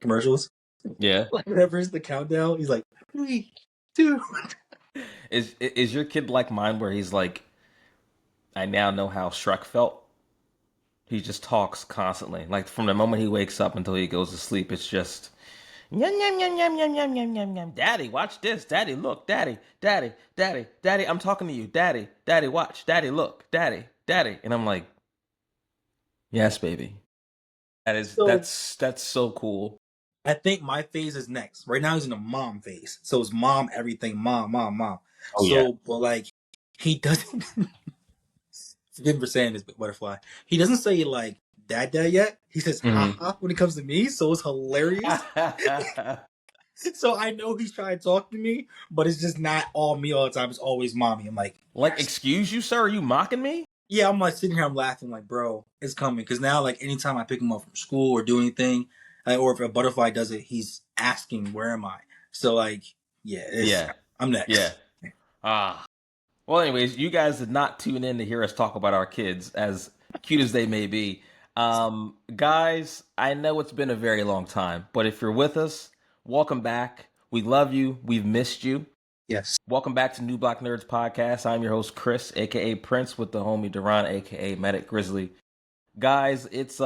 commercials. Yeah. Like whenever it's the countdown, he's like 3, 2. Is your kid like mine where he's like, I now know how Shrek felt? He just talks constantly. Like from the moment he wakes up until he goes to sleep, it's just yum yum yum yum yum yum yum yum yum. Daddy, watch this. Daddy, look. Daddy, daddy, daddy, daddy. I'm talking to you. Daddy, daddy, watch. Daddy, look. Daddy, daddy. And I'm like, yes, baby. So That's so cool. I think my phase is next. Right now he's in the mom phase. So it's mom everything, mom, mom, mom. Oh yeah. So but like he doesn't forgive me for saying this, but butterfly. He doesn't say like dad yet. He says Hmm. haha when it comes to me, so it's hilarious. So I know he's trying to talk to me, but it's just not all me all the time. It's always mommy. I'm like, Like, yes. excuse you, sir? Are you mocking me? Yeah, I'm like sitting here, I'm laughing, like, bro, it's coming. Because now, like, anytime I pick him up from school or do anything, like, or if a butterfly does it, he's asking, where am I? So, like, yeah, Yeah. I'm Yeah. next. Ah. Well, anyways, you guys did not tune in to hear us talk about our kids, as cute as they may be. Guys, I know it's been a very long time, but if you're with us, welcome back. We love you. We've missed you. Yes. Welcome back to New Block Nerds Podcast. I'm your host, Chris, aka Prince, with the homie Darron, aka Medic Grizzly. Guys, it's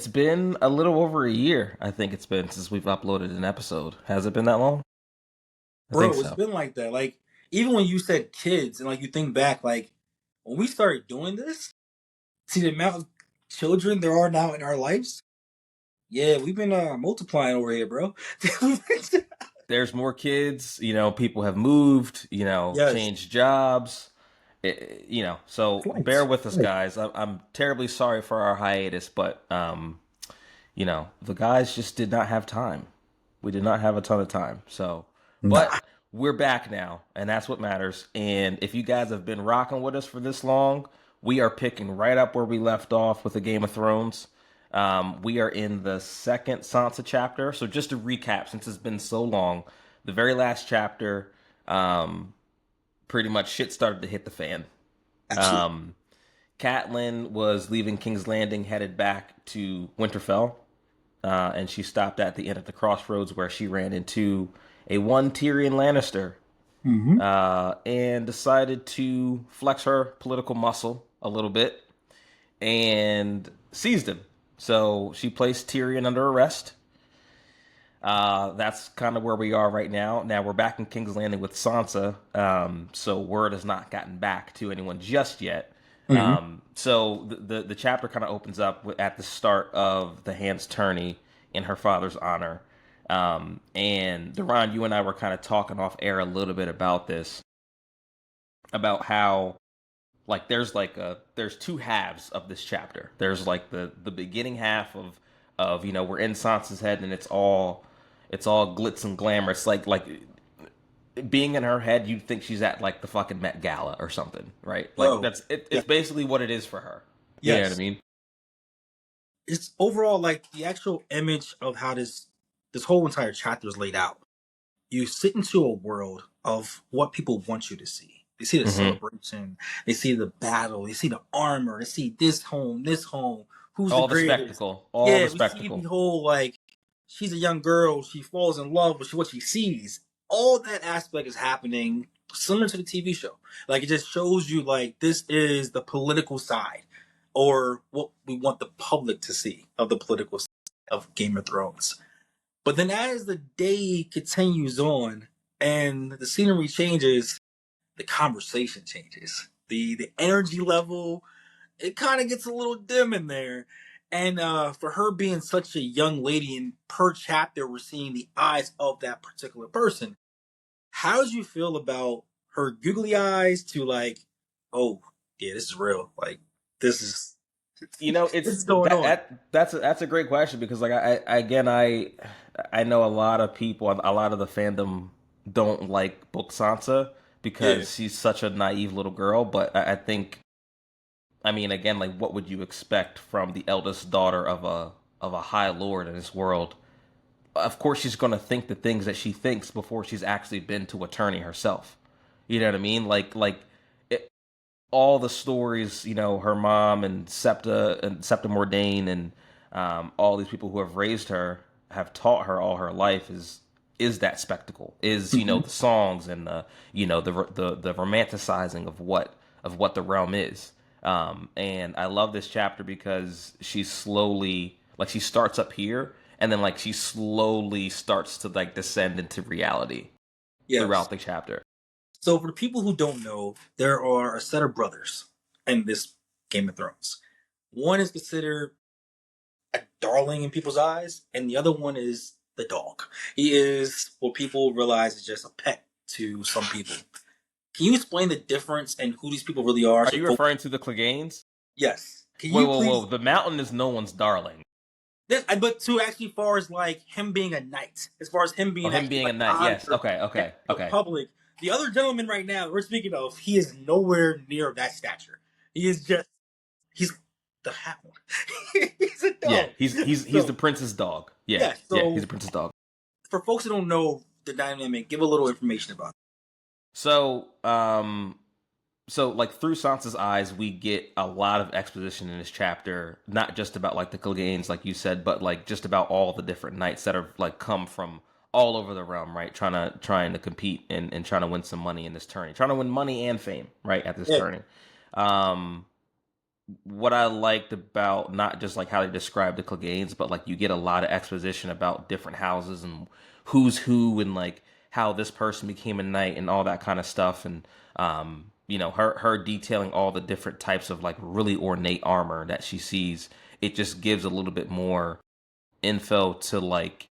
been a little over a year, I think it's been, since we've uploaded an episode. Has it been that long? I think Bro, it's so. been like that. Like, even when you said kids, and, like, you think back, like, when we started doing this, see the amount of children there are now in our lives? Yeah, we've been multiplying over here, bro. There's more kids, people have moved, Yes. changed jobs, so bear Flights. with us, Right. guys. I'm terribly sorry for our hiatus, but the guys just did not have time. We did not have a ton of time. So, Nah. but we're back now, and that's what matters. And if you guys have been rocking with us for this long, we are picking right up where we left off with the Game of Thrones. We are in the second Sansa chapter. So just to recap, since it's been so long, the very last chapter, pretty much shit started to hit the fan. Absolutely. Um, Catelyn was leaving King's Landing, headed back to Winterfell, and she stopped at the inn at the crossroads where she ran into a one Tyrion Lannister, Mm-hmm. and decided to flex her political muscle a little bit and seized him. So she placed Tyrion under arrest. That's kind of where we are right now. Now we're back in King's Landing with Sansa, so word has not gotten back to anyone just yet. Mm-hmm. So the chapter kind of opens up at the start of the Hand's tourney in her father's honor. And Duran, you and I were kind of talking off air a little bit about this, about how like there's two halves of this chapter. There's like the beginning half of we're in Sansa's head and it's all glitz and glamour. It's like being in her head, you'd think she's at like the fucking Met Gala or something, right? Like Bro. that's it, Yeah. it's basically what it is for her. You know what I Yes. mean? It's overall like the actual image of how this whole entire chapter is laid out. You sit into a world of what people want you to see. They see the Mm-hmm. celebration, they see the battle, they see the armor, they see this home, who's the All the greatest. spectacle, all the Yeah, we see the spectacle. whole like she's a young girl, she falls in love with what she sees. All that aspect is happening similar to the TV show. Like it just shows you like this is the political side or what we want the public to see of the political side of Game of Thrones. But then as the day continues on and the scenery changes, the conversation changes. The energy level, it kind of gets a little dim in there. And for her being such a young lady, and per chapter, we're seeing the eyes of that particular person. How did you feel about her googly eyes to like, oh, yeah, this is real. Like, this is this It's is going on. that's a great question because like I know a lot of people, a lot of the fandom don't like Book Sansa Yeah. because she's such a naive little girl. But I think, I mean, again, like what would you expect from the eldest daughter of a high lord in this world? Of course, she's going to think the things that she thinks before she's actually been to a tourney herself. You know what I mean? All the stories, her mom and Septa Mordain and all these people who have raised her, have taught her all her life is that spectacle, is Mhm. the songs and the romanticizing of what the realm is. And I love this chapter because she's slowly, like, she starts up here and then like she slowly starts to like descend into reality Yes. throughout the chapter. So for the people who don't know, there are a set of brothers in this Game of Thrones. One is considered a darling in people's eyes, and the other one is the dog. He is what people realize is just a pet to some people. Can you explain the difference and who these people really are? Are So, you folks, referring to the Cleganes? yes. Can Whoa, you whoa, whoa! please? The mountain is no one's darling. But to actually, as far as like him being a knight, as far as him Oh, being him actually being a like knight. Yes. honored Okay. in Okay. the Okay. public, the other gentleman right now we're speaking of, he is nowhere near that stature. He is just he's the hound. He's a Yeah. dog. He's the So prince's dog. Yeah. yeah, Yeah. He's so a prince's dog. for folks who don't know the dynamic, give a little information about So, so like through Sansa's eyes, we get a lot of exposition in this chapter, not just about like the Cleganes, like you said, but like just about all the different knights that are like come from all over the realm, right? Trying to compete and trying to win some money in this tourney, trying to win money and fame, right, at this it. tourney. Um, what I liked about not just like how they describe the Cleganes, but like you get a lot of exposition about different houses and who's who and like how this person became a knight and all that kind of stuff. And her detailing all the different types of like really ornate armor that she sees. It just gives a little bit more info to like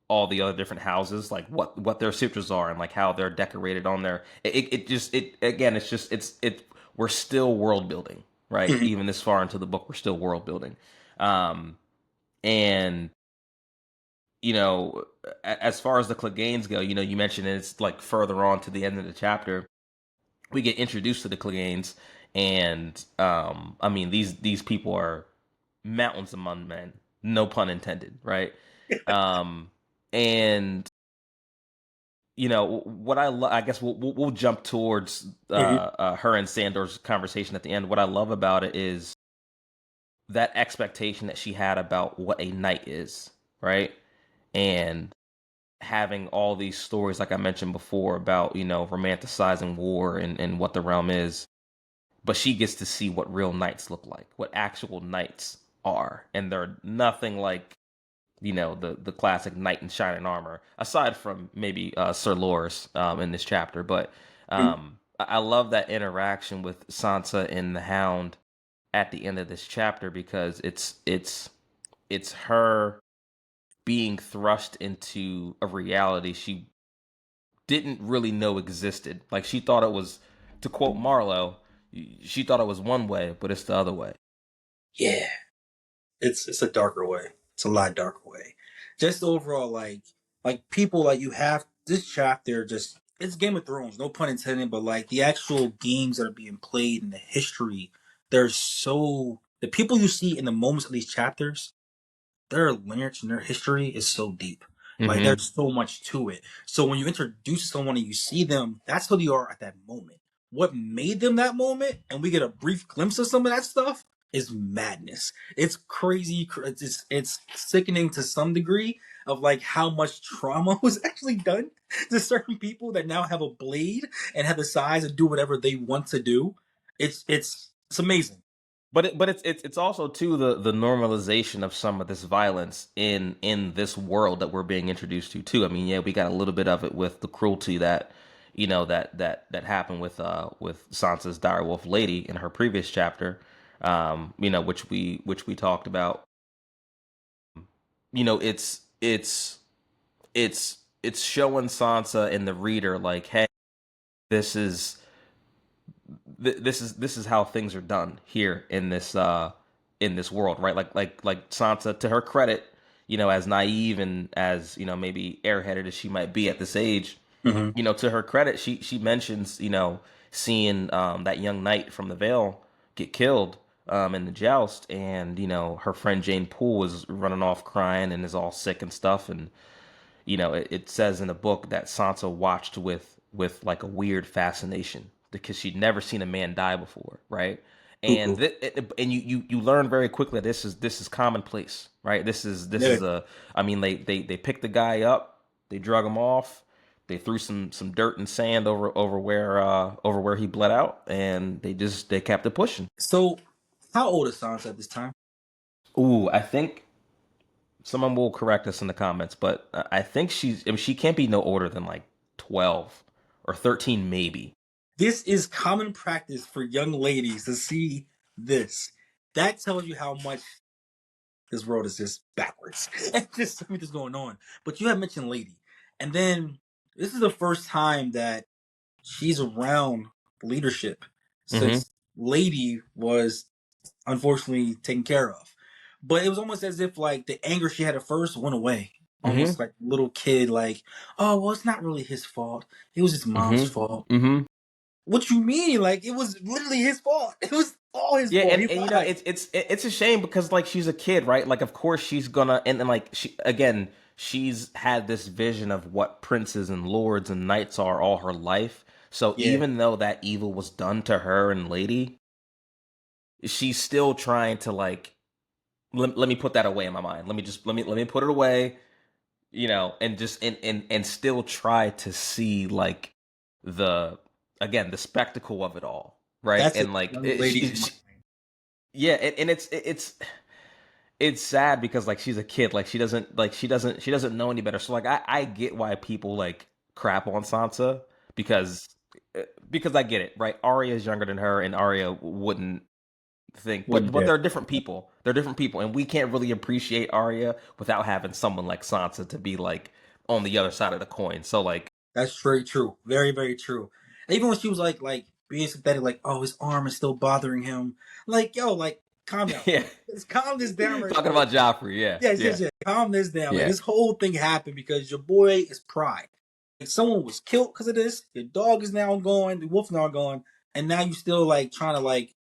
all the other different houses, like what their sutras are and like how they're decorated on their. It just it again. It's just it. We're still world building, right? Mhm. Even this far into the book, we're still world building. Um, and as far as the Cleganes go, you mentioned it's like further on to the end of the chapter, we get introduced to the Cleganes, and I mean these people are mountains among men, no pun intended, right? Um, and what I guess we'll jump towards Mhm. her and Sandor's conversation at the end. What I love about it is that expectation that she had about what a knight is, right? And having all these stories, like I mentioned before, about romanticizing war and what the realm is, but she gets to see what real knights look like, what actual knights are, and they're nothing like the classic knight in shining armor, aside from maybe Sir Loras in this chapter. But Mhm. I love that interaction with Sansa and the Hound at the end of this chapter because it's her being thrust into a reality she didn't really know existed. Like she thought it was, to quote Marlowe, she thought it was one way, but it's the other way. Yeah, it's a darker way. It's a lot darker way. Just overall, like people like you have this chapter. Just it's Game of Thrones, no pun intended, but like the actual games that are being played in the history, there's so the people you see in the moments of these chapters, their lineage and their history is so deep. Like Mm-hmm. there's so much to it. So when you introduce someone and you see them, that's who they are at that moment. What made them that moment, and we get a brief glimpse of some of that stuff, is madness. It's crazy. It's sickening to some degree of like how much trauma was actually done to certain people that now have a blade and have the size to do whatever they want to do. It's amazing. But it's also too the normalization of some of this violence in this world that we're being introduced to too. I mean, yeah, we got a little bit of it with the cruelty that that happened with Sansa's direwolf lady in her previous chapter, which we talked about. It's showing Sansa and the reader like, hey, this is this is how things are done here in this world, right? Like Sansa, to her credit, as naive and as maybe airheaded as she might be at this age, Hmm. to her credit, she mentions seeing that young knight from the Vale get killed in the joust, and her friend Jane Poole is running off crying and is all sick and stuff, and it says in the book that Sansa watched with like a weird fascination because she'd never seen a man die before, right? And and you learn very quickly that this is commonplace, right? This is Yeah. a, I mean, they picked the guy up, they drug him off, they threw some dirt and sand over where he bled out, and they kept it pushing. So, how old is Sansa at this time? Ooh, I think someone will correct us in the comments, but I think I mean, she can't be no older than like 12 or 13 maybe. This is common practice for young ladies to see this. That tells you how much this world is just backwards and just something that's going on. But you have mentioned Lady, and then this is the first time that she's around leadership Mhm. since Lady was unfortunately taken care of. But it was almost as if like the anger she had at first went away. Mhm. Almost like little kid, like, oh well, it's not really his fault. It was his mom's Mhm. fault. Mhm. What you mean? Like it was literally his fault. It was all his Yeah, fault. and, He and you know lied. it's a shame because like she's a kid, right? Like of course she's gonna, and like she again, she's had this vision of what princes and lords and knights are all her life. So Yeah, even though that evil was done to her and Lady, she's still trying to like, let me put that away in my mind. Let me put it away, and just and still try to see like the, again, the spectacle of it all, right? that's a And like young lady's mind. yeah, and it's sad because like she's a kid, like she doesn't know any better. So like I get why people like crap on Sansa because because I get it, right? Arya is younger than her, and Arya wouldn't think, but Wouldn't dare. they're different people. They're different people, and we can't really appreciate Arya without having someone like Sansa to be like on the other side of the coin. So like, That's very true. Very, very true. And even when she was like being sympathetic, like, oh, his arm is still bothering him. Like, yo, like, calm down. yeah, Let's calm this down right talking quick. about Joffrey, yeah, Yes, yeah, yes, yes. Calm this down. Like yeah, this whole thing happened because your boy is pride. Like someone was killed because of this. Your dog is now gone. The wolf's now gone, and now you still like trying to like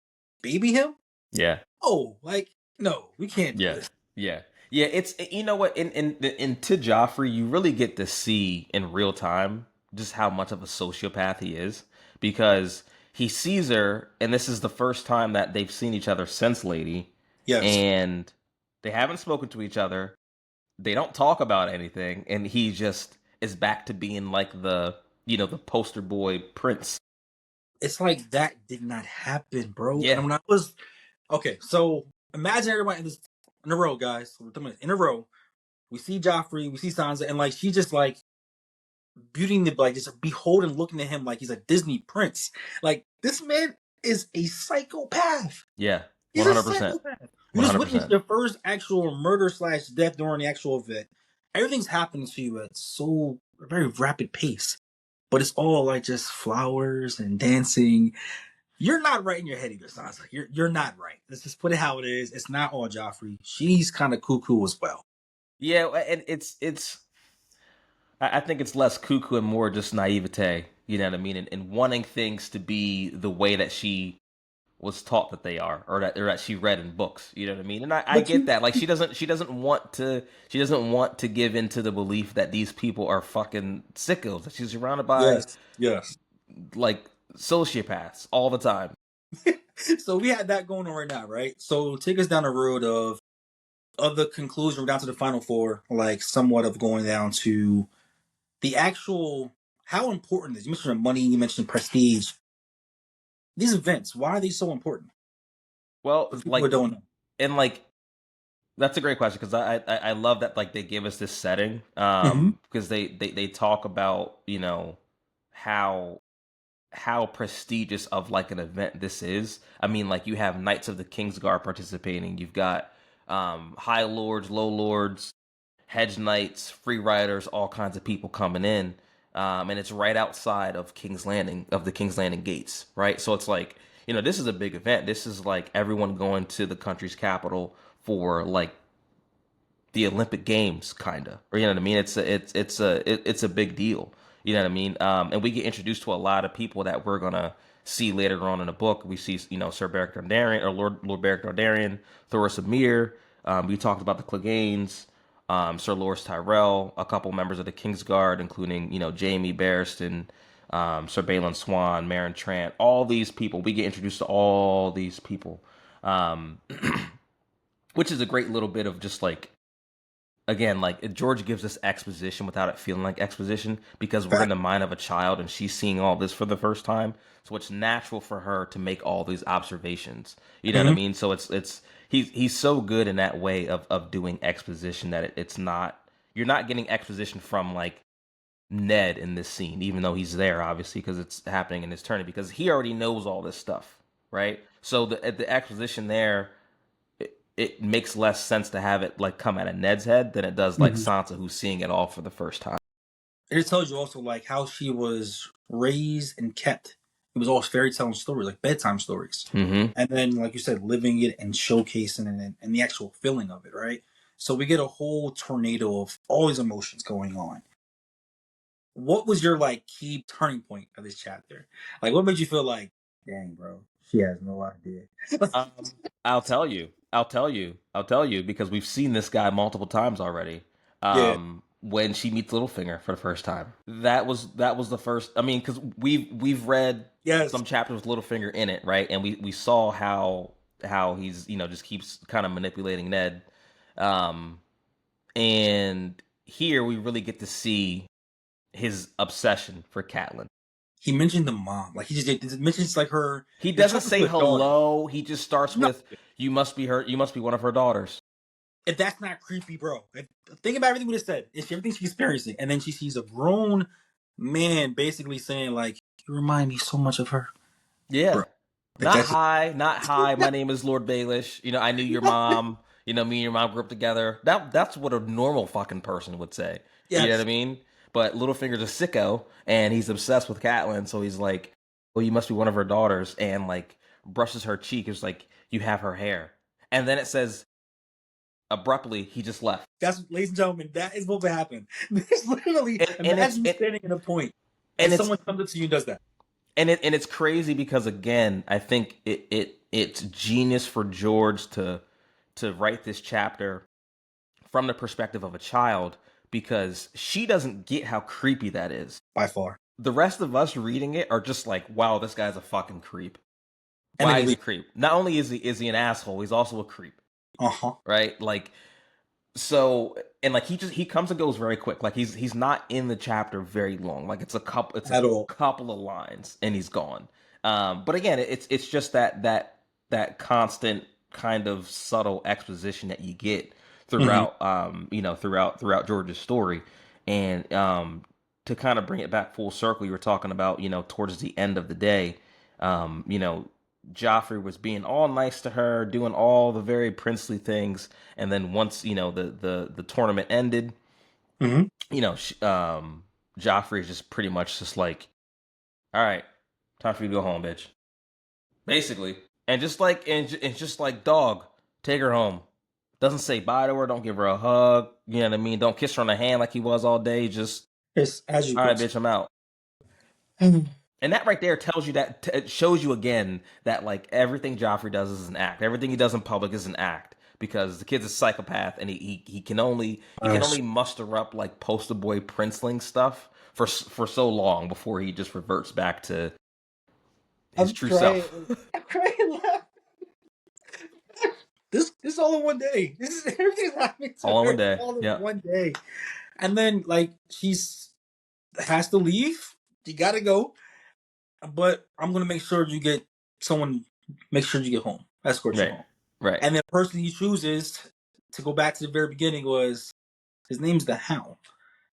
baby him. yeah. Oh, like no, we can't do Yeah, this. yeah, yeah. It's, you know what, in to Joffrey, you really get to see in real time just how much of a sociopath he is because he sees her, and this is the first time that they've seen each other since Lady, Yes, and they haven't spoken to each other. They don't talk about anything, and he just is back to being like the poster boy prince. it's like that did not happen, bro. And Yeah, when I was okay, so imagine everybody in this in a row, guys. In a row, we see Joffrey, we see Sansa, and like she just like beautying the like just beholding, looking at him like he's a Disney prince. Like this man is a psychopath. yeah, He's one a hundred percent, psychopath. You one just hundred witnessed percent. your first actual murder slash death during the actual event. Everything's happening to you at so a very rapid pace, but it's all like just flowers and dancing. You're not right in your head either, Sansa. You're not right. Let's just put it how it is. It's not all Joffrey. She's kind of cuckoo as well. Yeah, and it's I think it's less cuckoo and more just naivete. You know what I mean? And wanting things to be the way that she was taught that they are, or that she read in books. You know what I mean? And I But get you, that. Like she doesn't want to give into the belief that these people are fucking sickos. That she's surrounded by yes, yes. like sociopaths all the time. So we had that going on right now, right? So take us down the road of the conclusion, we're down to the final four, like somewhat of going down to the actual how important is. You mentioned money, you mentioned prestige. These events, why are they so important Well, for people who like, don't know? and like that's a great question because I love that like they give us this setting Mm-hmm. because they talk about how how prestigious of like an event this is. I mean, like you have Knights of the Kingsguard participating. You've got high lords, low lords, hedge knights, free riders, all kinds of people coming in. And it's right outside of King's Landing, of the King's Landing gates, right? So it's like, this is a big event. This is like everyone going to the country's capital for like the Olympic Games, kind of, or you know what I mean. It's a big deal. You know what I mean. And we get introduced to a lot of people that we're gonna see later on in the book. We see Sir Beric Dondarrion or Lord Beric Dondarrion, Thoros of Myr. We talked about the Cleganes, Sir Loras Tyrell, a couple members of the Kingsguard, including Jaime Barristan, Sir Balin Swan, Meryn Trant, all these people. We get introduced to all these people, um, which is a great little bit of just like, again, like George gives us exposition without it feeling like exposition because we're in Fact. the mind of a child and she's seeing all this for the first time. So it's natural for her to make all these observations. You know what I Hmm. mean? So it's he's so good in that way of doing exposition that it's not, you're not getting exposition from like Ned in this scene, even though he's there obviously because it's happening in his turn because he already knows all this stuff, right? So the exposition there, it makes less sense to have it like come out of Ned's head than it does like Hmm. Sansa who's seeing it all for the first time. It tells you also like how she was raised and kept. It was all fairy tale stories, like bedtime stories, Mm-hmm. and then like you said, living it and showcasing it and the actual feeling of it, right? So we get a whole tornado of all these emotions going on. What was your like key turning point of this chapter? Like, what made you feel like, dang, bro, she has no idea? I'll tell you. I'll tell you. I'll tell you because we've seen this guy multiple times already. Yeah. When she meets Littlefinger for the first time, that was the first. I mean, because we've read Yes. some chapters with Littlefinger in it, right? And we saw how he's just keeps kind of manipulating Ned. Um, and here we really get to see his obsession for Catelyn. He mentioned the mom. Like he just mentions like her. He They're doesn't talking to say a daughter. hello. He just starts No, with, "You must be her. You must be one of her daughters." if that's not creepy, bro. Think about everything we just said. It's everything she's experiencing, and then she sees a grown man basically saying like, "You remind me so much of her, Yeah. bro." Like that's just, Not hi. My name is Lord Baelish. I knew your mom. Me and your mom grew up together. That's what a normal fucking person would say. You know what I yes. mean? But Littlefinger's a sicko, and he's obsessed with Catelyn. So he's like, "Well, you must be one of her daughters," and like brushes her cheek. It's like, "You have her hair," and then it says abruptly he just left. That's, ladies and gentlemen, that is what would happen. There's literally, And it's imagine you it standing in a point, and and it's someone comes up to you and does that. and it's crazy because again, I think it's genius for George to write this chapter from the perspective of a child because she doesn't get how creepy that is. By far, The rest of us reading it are just like, wow, this guy's a fucking creep. and then Why you is he leave. a creep? Not only is he an asshole, he's also a creep, Uh huh. right? Like so, and like he comes and goes very quick. Like he's not in the chapter very long. Like it's a At all. couple of lines and he's gone. But again, it's just that constant kind of subtle exposition that you get Mm-hmm. throughout throughout George's story. And to kind of bring it back full circle, you were talking about, towards the end of the day, Joffrey was being all nice to her, doing all the very princely things, and then once the tournament ended, Mm-hmm. Joffrey is just pretty much just like, all right, time for you to go home, bitch, basically, and just like dog, take her home. Doesn't say bye to her, don't give her a hug, you know what I mean? Don't kiss her on the hand like he was all day. Just, It's as you all right, please. bitch, I'm out. Mhm. And that right there tells you that it shows you again that like everything Joffrey does is an act. Everything he does in public is an act because the kid's a psychopath and he can only Yes. muster up like poster boy princeling stuff for so long before he just reverts back to his I'm true crying. self. I'm crying. Laughing. This all in one day. This is everything's happening to All in one her day. all in Yeah. one day, and then like she's has to leave. You gotta go, but I'm gonna make sure you get someone. Make sure you get home. Escort you Right. home. Right. And the person he chooses to go back to the very beginning was his name's the Hound.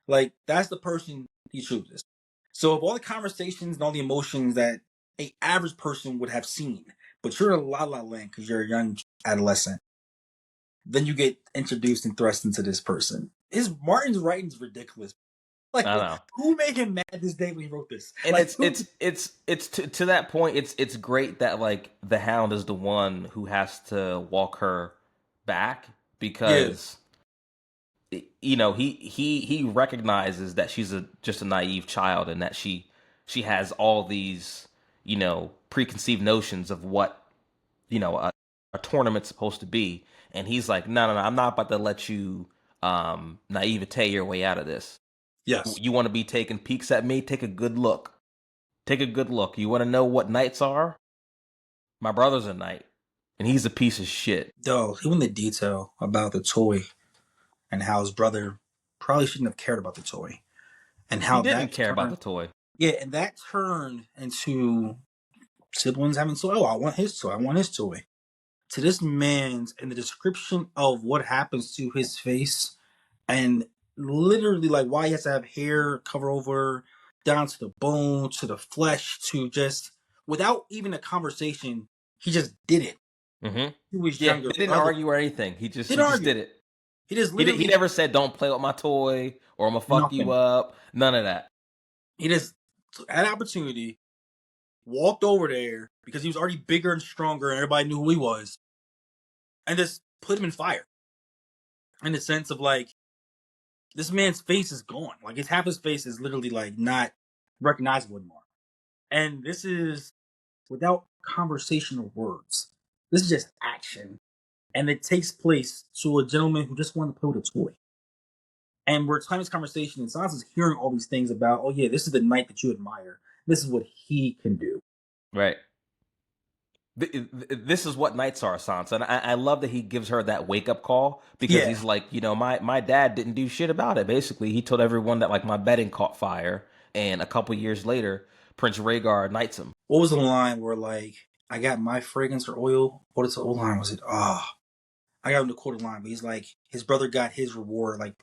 Like that's the person he chooses. So of all the conversations and all the emotions that a average person would have seen, but you're in La La Land because you're a young adolescent, then you get introduced and thrust into this person. His Martin's writing's ridiculous. Like I know. who made him mad this day when he wrote this? And Like it's who? it's it's it's to that point. It's great that like the Hound is the one who has to walk her back Yeah. because he recognizes that she's just a naive child and that she has all these preconceived notions of what a tournament's supposed to be, and he's like, no, no, no, I'm not about to let you naivete your way out of this. Yes. You want to be taking peeks at me? Take a good look. Take a good look. You want to know what knights are? My brother's a knight, and he's a piece of shit. Though he went into detail about the toy and how his brother probably shouldn't have cared about the toy, and He how didn't that care about the turned. toy. Yeah, and that turned into siblings having toy. Oh, I want his toy. I want his toy. To this man's and the description of what happens to his face, and literally like why he has to have hair cover over down to the bone, to the flesh, to just without even a conversation, he just did it. Mm-hmm. He was Yeah, younger they didn't brother. argue or anything. He Didn't just argue. did it. He just He literally never said don't play with my toy or I'm gonna fuck you nothing. up. None of that. He just had an opportunity, walked over there because he was already bigger and stronger, and everybody knew who he was, and just put him in fire. In the sense of like, this man's face is gone. Like his half his face is literally like not recognizable anymore. And this is without conversation or words. This is just action. And it takes place to a gentleman who just wanted to play with a toy. And we're having this conversation, and Sansa's hearing all these things about, oh yeah, this is the knight that you admire. This is what he can do. Right. This is what knights are, Sansa. And I love that he gives her that wake up call because Yeah. he's like, my dad didn't do shit about it. Basically, he told everyone that like my bedding caught fire, and a couple years later, Prince Rhaegar knights him. What was the line where like I got my fragrance or oil? What is the old line? Was it I got him to quote a line, but he's like his brother got his reward like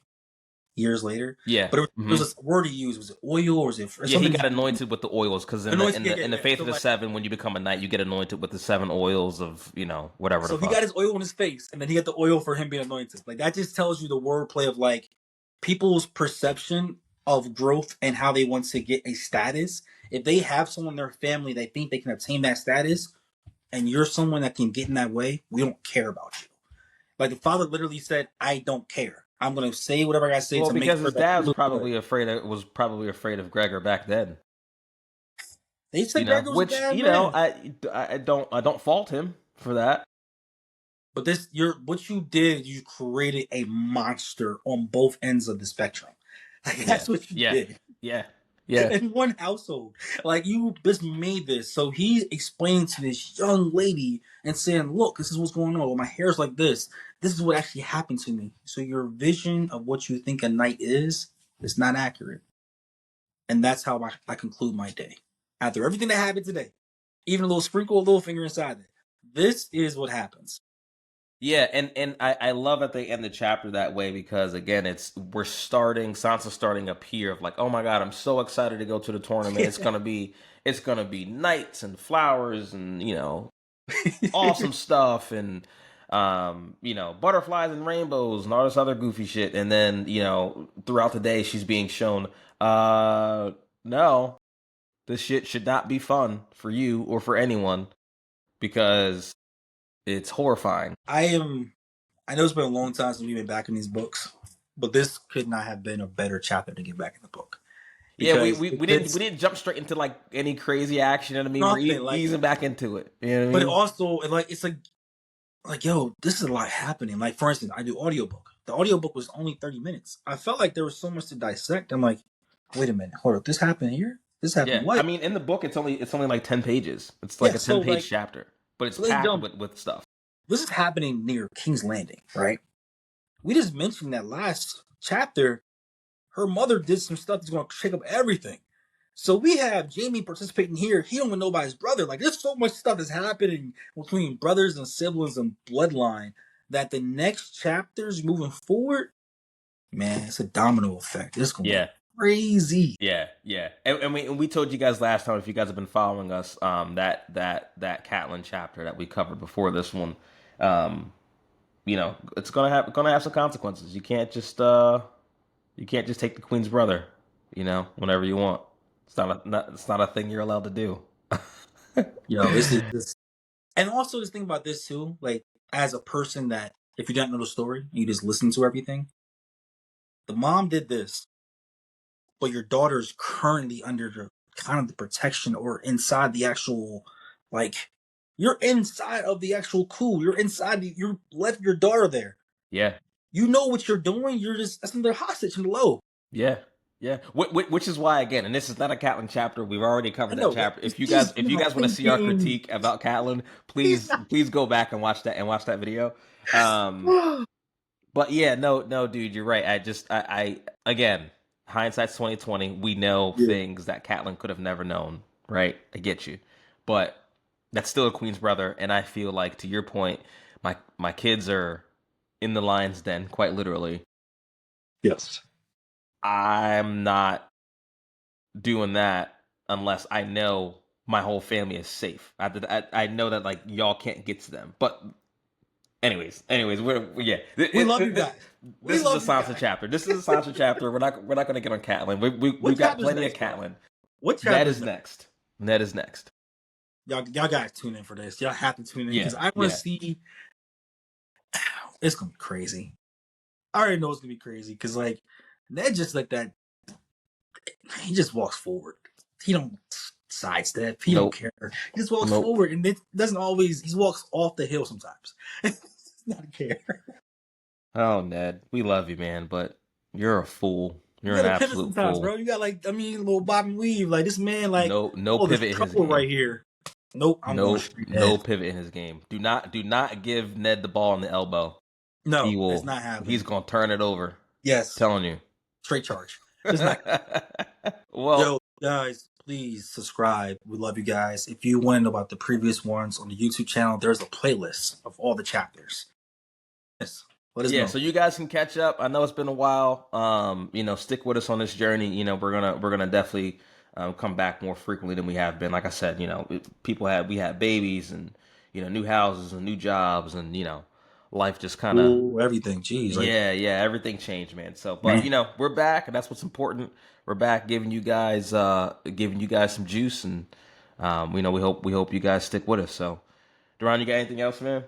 years later. Yeah. But it Mm-hmm. was a word he used. Was it oil or was it or Yeah, he something? got anointed with the oils because in Anointed, yeah, yeah, in the yeah. Faith So of the like, Seven, when you become a knight, you get anointed with the 7 oils of whatever the so he got fuck. his oil on his face, and then he got the oil for him being anointed. Like that just tells you the wordplay of like people's perception of growth and how they want to get a status. If they have someone in their family they think they can obtain that status, and you're someone that can get in that way, we don't care about you. Like the father literally said, "I don't care. I'm gonna say whatever I gotta say Well, to make because sure his that dad you look good." was probably afraid of Gregor back then. They said Gregor was a Which bad man. I don't fault him for that. But this, you're what you did. You created a monster on both ends of the spectrum. Like Yeah, that's what you yeah, did yeah, yeah, in one household. Like you just made this. So he's explaining to this young lady and saying, "Look, this is what's going on. Well, my hair's like this. This is what actually happened to me." So your vision of what you think a knight is not accurate, and that's how I conclude my day. After everything that happened today, even a little sprinkle, a little finger inside it. This is what happens. yeah. And I love that they end the chapter that way because again, Sansa's starting up here of like, oh my god, I'm so excited to go to the tournament. It's gonna be knights and flowers and awesome stuff and butterflies and rainbows and all this other goofy shit. And then throughout the day she's being shown, no, this shit should not be fun for you or for anyone because it's horrifying. I know it's been a long time since we've been back in these books, but this could not have been a better chapter to get back in the book Yeah, because it we fits didn't jump straight into like any crazy action. I mean, we're nothing like, easing back into it. You know what I but it mean? also like it's like yo, this is a lot happening. Like for instance, I do audiobook. The audiobook was only 30 minutes. I felt like there was so much to dissect. I'm like, wait a minute, hold up, this happened here. This happened Yeah, I what? mean, in the book, it's only like 10 pages. It's like Yeah, a so 10 page like chapter, but it's so they packed jump. with stuff. This is happening near King's Landing, right? We just mentioned that last chapter her mother did some stuff that's going to shake up everything. So we have Jamie participating here. He don't even know about his brother. Like there's so much stuff that's happening between brothers and siblings and bloodline that the next chapters moving forward, man, it's a domino effect. It's gonna be Yeah, crazy. yeah, yeah. And we told you guys last time if you guys have been following us, that Catelyn chapter that we covered before this one, um, it's gonna have some consequences. You can't just take the queen's brother, whenever you want. It's not a thing you're allowed to do. Yo, this is this, and also just think about this too. Like as a person that if you don't know the story, you just listen to everything. The mom did this but your daughter's currently under the kind of the protection or inside the actual like you're inside of the actual coup. You're inside you left your daughter there. Yeah, You know what you're doing. You're just that's another hostage in the low. yeah, Yeah, which is why again, and this is not a Catelyn chapter. We've already I covered that know, but chapter. he's If you not guys want to see our thinking. critique about Catelyn, He's please go back and watch that video. not. But yeah, no, dude, you're right. I again, hindsight's 2020. We know Yeah. things that Catelyn could have never known, right? I get you, but that's still a queen's brother, and I feel like to your point, my kids are in the lion's den, quite literally. Yes. I'm not doing that unless I know my whole family is safe. I know that like y'all can't get to them. But anyways, yeah. We love you guys. We This is a love you Sansa guys. chapter. This is a Sansa chapter. We're not going to get on Catelyn. What We've got chapter's plenty of next, bro? Catelyn. What Ned chapter's is next? next. Ned is next. Y'all guys tune in for this. Y'all have to tune in Yeah, because I want to yeah. see. It's gonna be crazy. I already know it's gonna be crazy because like Ned just like that. He just walks forward. He don't sidestep. He don't Nope, care. He just walks nope. forward, and it doesn't always. He walks off the hill sometimes. Not a care. Oh, Ned, we love you, man, but you're a fool. You You're an gotta pivot absolute sometimes, fool. bro. You got like, I mean, little bob and weave. Like this man, like, No oh, there's pivot in his trouble right game. here. Nope, I'm going straight No ahead. pivot in his game. Do not give Ned the ball on the elbow. He No, it's will. not He's happening. gonna turn it over. Yes, Telling you. straight charge. It's not. Well, Yo, guys, please subscribe. We love you guys. If you want to know about the previous ones on the YouTube channel, there's a playlist of all the chapters. Yes, let us yeah. know. So you guys can catch up. I know it's been a while. Stick with us on this journey. We're gonna definitely come back more frequently than we have been. Like I said, we had babies and new houses and new jobs and life just kind of. Ooh, everything. Jeez, like Yeah, everything changed, man. So, but man. we're back, and that's what's important. We're back, giving you guys some juice, and we hope you guys stick with us. So, Darron, you got anything else, man?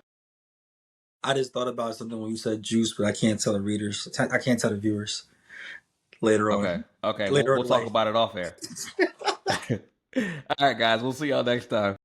I just thought about something when you said juice, but I can't tell the readers. I can't tell the viewers later Okay, on. okay, Later on we'll in talk life. about it off air. All right, guys, we'll see y'all next time.